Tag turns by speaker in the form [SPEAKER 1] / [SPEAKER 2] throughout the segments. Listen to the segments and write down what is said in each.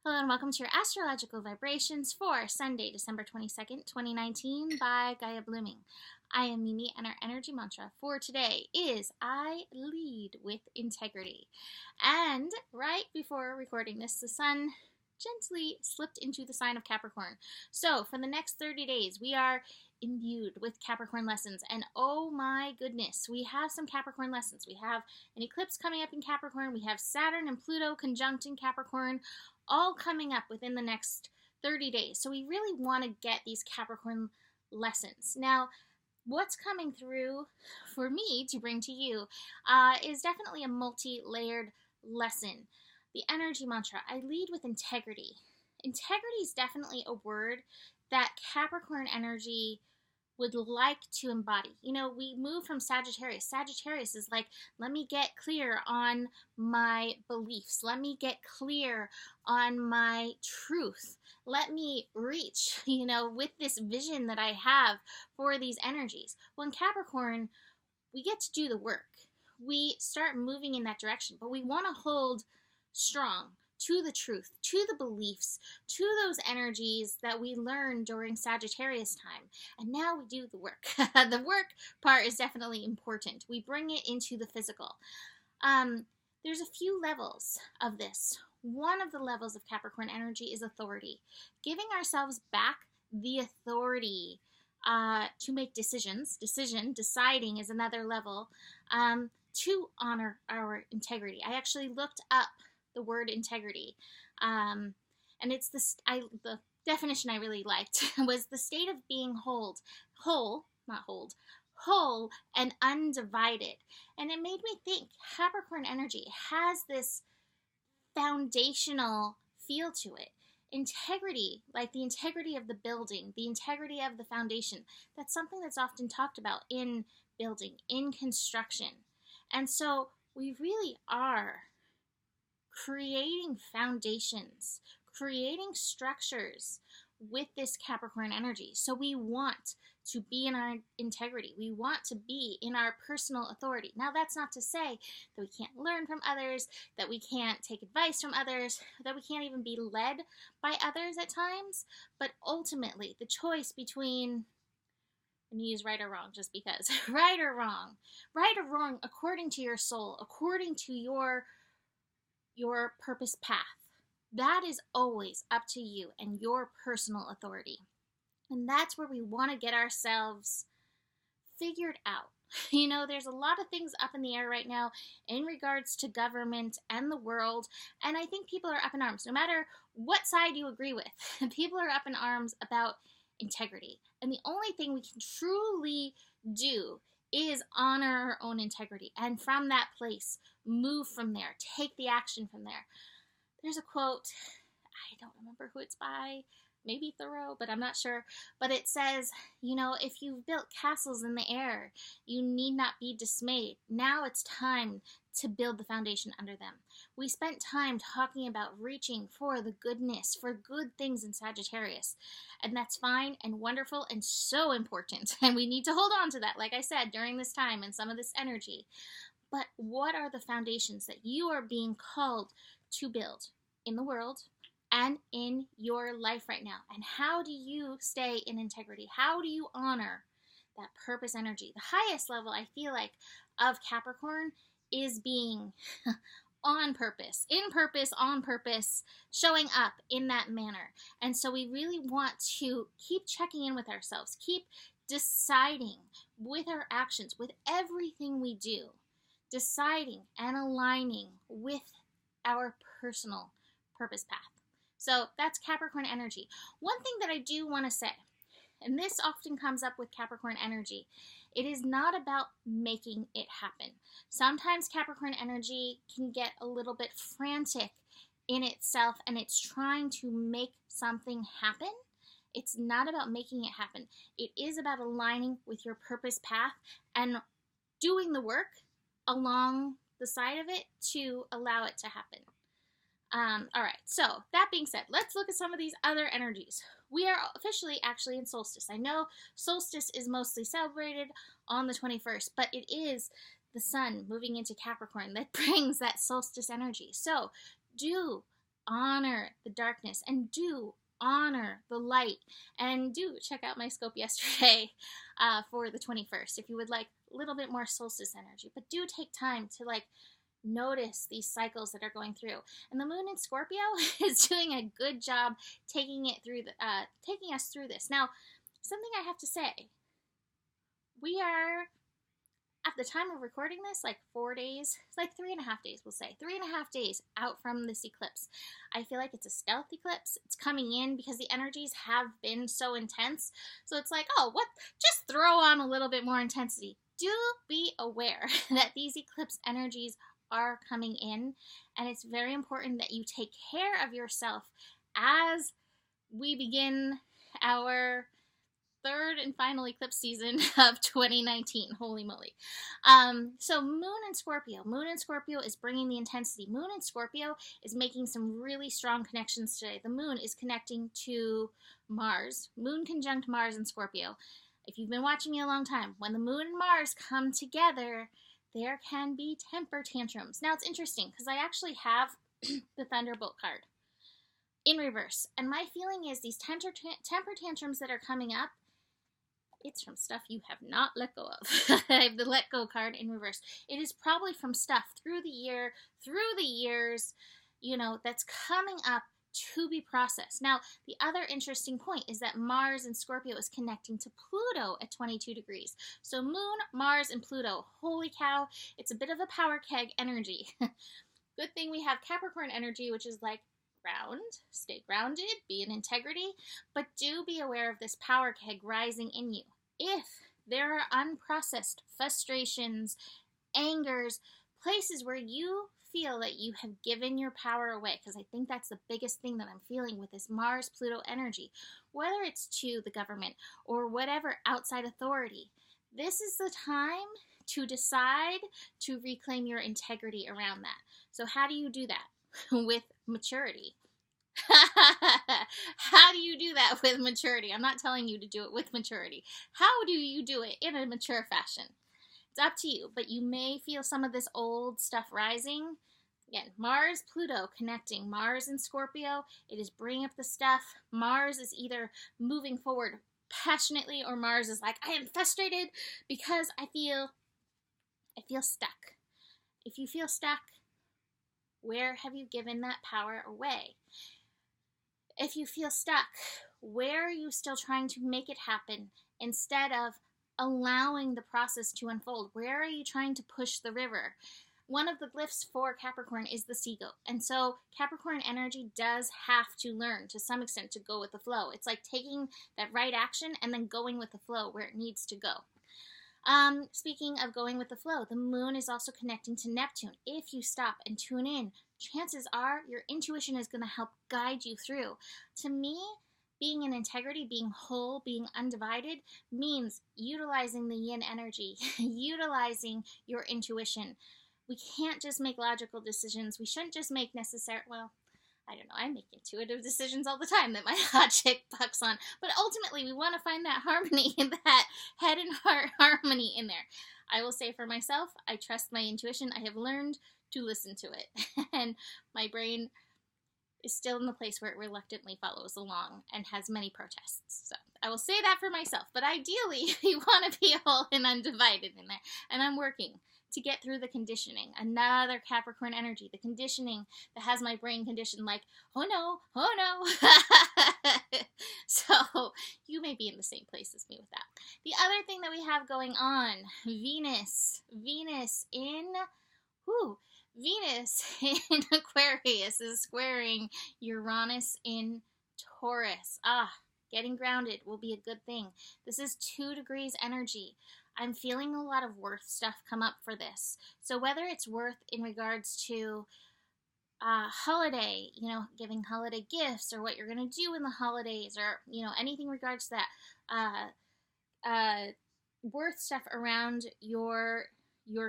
[SPEAKER 1] Hello and welcome to your astrological vibrations for Sunday, December 22nd, 2019 by Gaia Blooming. I am Mimi and our energy mantra for today is I lead with integrity. And right before recording this, the sun gently slipped into the sign of Capricorn. So for the next 30 days, we are imbued with Capricorn lessons. And oh my goodness, we have some Capricorn lessons. We have an eclipse coming up in Capricorn. We have Saturn and Pluto conjunct in Capricorn, all coming up within the next 30 days. So we really want to get these Capricorn lessons. Now, what's coming through for me to bring to you is definitely a multi-layered lesson. The energy mantra, I lead with integrity. Integrity is definitely a word that Capricorn energy would like to embody. You know, we move from Sagittarius. Sagittarius is like, let me get clear on my beliefs. Let me get clear on my truth. Let me reach, with this vision that I have for these energies. Well, in Capricorn, we get to do the work. We start moving in that direction, but we want to hold strong to the truth, to the beliefs, to those energies that we learned during Sagittarius time. And now we do the work. The work part is definitely important. We bring it into the physical. There's a few levels of this. One of the levels of Capricorn energy is authority. Giving ourselves back the authority to make decisions. Deciding is another level to honor our integrity. I actually looked up the word integrity. And it's the definition I really liked was the state of being whole and undivided. And it made me think Capricorn energy has this foundational feel to it. Integrity, like the integrity of the building, the integrity of the foundation, that's something that's often talked about in building, in construction. And so we really are creating foundations, creating structures with this Capricorn energy. So we want to be in our integrity. We want to be in our personal authority. Now, that's not to say that we can't learn from others, that we can't take advice from others, that we can't even be led by others at times. But ultimately, the choice between, I'm going to use right or wrong just because, right or wrong according to your soul, according to your purpose path. That is always up to you and your personal authority. And that's where we want to get ourselves figured out. There's a lot of things up in the air right now in regards to government and the world. And I think people are up in arms. No matter what side you agree with, people are up in arms about integrity. And the only thing we can truly do is honor our own integrity. And from that place, move from there. Take the action from there. There's a quote, I don't remember who it's by, maybe Thoreau, but I'm not sure. But it says, if you've built castles in the air, you need not be dismayed. Now it's time to build the foundation under them. We spent time talking about reaching for the goodness, for good things in Sagittarius. And that's fine and wonderful and so important. And we need to hold on to that, like I said, during this time and some of this energy. But what are the foundations that you are being called to build in the world and in your life right now? And how do you stay in integrity? How do you honor that purpose energy? The highest level, I feel like, of Capricorn is being on purpose, on purpose, showing up in that manner. And so we really want to keep checking in with ourselves, keep deciding with our actions, with everything we do, deciding and aligning with our personal purpose path. So that's Capricorn energy. One thing that I do want to say, and this often comes up with Capricorn energy, it is not about making it happen. Sometimes Capricorn energy can get a little bit frantic in itself and it's trying to make something happen. It's not about making it happen. It is about aligning with your purpose path and doing the work along the side of it to allow it to happen. All right, so that being said, let's look at some of these other energies. We are officially actually in solstice. I know solstice is mostly celebrated on the 21st, but it is the sun moving into Capricorn that brings that solstice energy. So do honor the darkness and do honor the light. And do check out my scope yesterday for the 21st if you would like a little bit more solstice energy. But do take time to like notice these cycles that are going through. And the moon in Scorpio is doing a good job taking us through this. Now, something I have to say, we are, at the time of recording this, like 4 days, like 3.5 days, we'll say, 3.5 days out from this eclipse. I feel like it's a stealth eclipse. It's coming in because the energies have been so intense. So it's like, oh, what? Just throw on a little bit more intensity. Do be aware that these eclipse energies are coming in, and it's very important that you take care of yourself as we begin our third and final eclipse season of 2019. Holy moly. So Moon in Scorpio. Moon in Scorpio is bringing the intensity. Moon in Scorpio is making some really strong connections today. The moon is connecting to Mars. Moon conjunct Mars in Scorpio. If you've been watching me a long time, when the moon and Mars come together, there can be temper tantrums. Now, it's interesting because I actually have the Thunderbolt card in reverse. And my feeling is these temper tantrums that are coming up, it's from stuff you have not let go of. I have the Let Go card in reverse. It is probably from stuff through the years, that's coming up to be processed. Now, the other interesting point is that Mars in Scorpio is connecting to Pluto at 22 degrees. So Moon, Mars, and Pluto. Holy cow, it's a bit of a power keg energy. Good thing we have Capricorn energy, which is like ground, stay grounded, be in integrity, but do be aware of this power keg rising in you. If there are unprocessed frustrations, angers, places where you feel that you have given your power away, because I think that's the biggest thing that I'm feeling with this Mars-Pluto energy, whether it's to the government or whatever outside authority, this is the time to decide to reclaim your integrity around that. So how do you do that? With maturity. How do you do that with maturity? I'm not telling you to do it with maturity. How do you do it in a mature fashion? It's up to you, but you may feel some of this old stuff rising. Again, Mars, Pluto connecting. Mars in Scorpio, it is bringing up the stuff. Mars is either moving forward passionately, or Mars is like, I am frustrated because I feel stuck. If you feel stuck, where have you given that power away? If you feel stuck, where are you still trying to make it happen instead of allowing the process to unfold? Where are you trying to push the river? One of the glyphs for Capricorn is the sea goat. And so Capricorn energy does have to learn to some extent to go with the flow. It's like taking that right action and then going with the flow where it needs to go. Speaking of going with the flow, the moon is also connecting to Neptune. If you stop and tune in, chances are your intuition is going to help guide you through. To me, being in integrity, being whole, being undivided means utilizing the yin energy, utilizing your intuition. We can't just make logical decisions. We shouldn't just make I make intuitive decisions all the time that my logic bucks on. But ultimately, we want to find that harmony, that head and heart harmony in there. I will say for myself, I trust my intuition. I have learned to listen to it. And my brain is still in the place where it reluctantly follows along and has many protests. So I will say that for myself. But ideally, we want to be whole and undivided in there. And I'm working to get through the conditioning. Another Capricorn energy, the conditioning that has my brain conditioned like, oh no. So you may be in the same place as me with that. The other thing that we have going on, Venus in Aquarius is squaring Uranus in Taurus. Getting grounded will be a good thing. This is 2 degrees energy. I'm feeling a lot of worth stuff come up for this. So whether it's worth in regards to holiday, giving holiday gifts, or what you're going to do in the holidays, or, anything in regards to that, worth stuff around your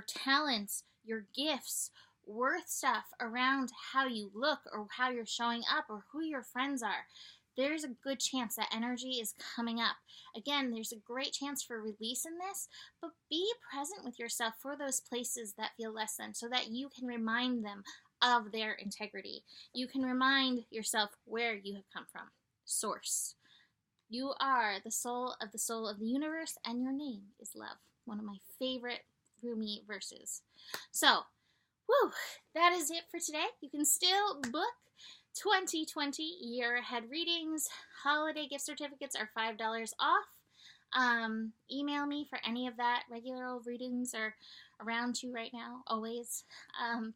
[SPEAKER 1] talents, your gifts, worth stuff around how you look or how you're showing up or who your friends are. There's a good chance that energy is coming up. Again, there's a great chance for release in this, but be present with yourself for those places that feel less than, so that you can remind them of their integrity. You can remind yourself where you have come from. Source. You are the soul of the universe, and your name is love. One of my favorite Rumi verses. So, that is it for today. You can still book 2020 year ahead readings. Holiday gift certificates are $5 off. Email me for any of that. Regular old readings are around too right now, always.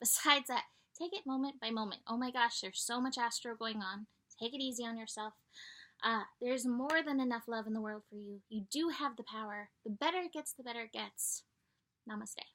[SPEAKER 1] Besides that, take it moment by moment. Oh my gosh, there's so much astro going on. Take it easy on yourself. There's more than enough love in the world for you. You do have the power. The better it gets, the better it gets. Namaste.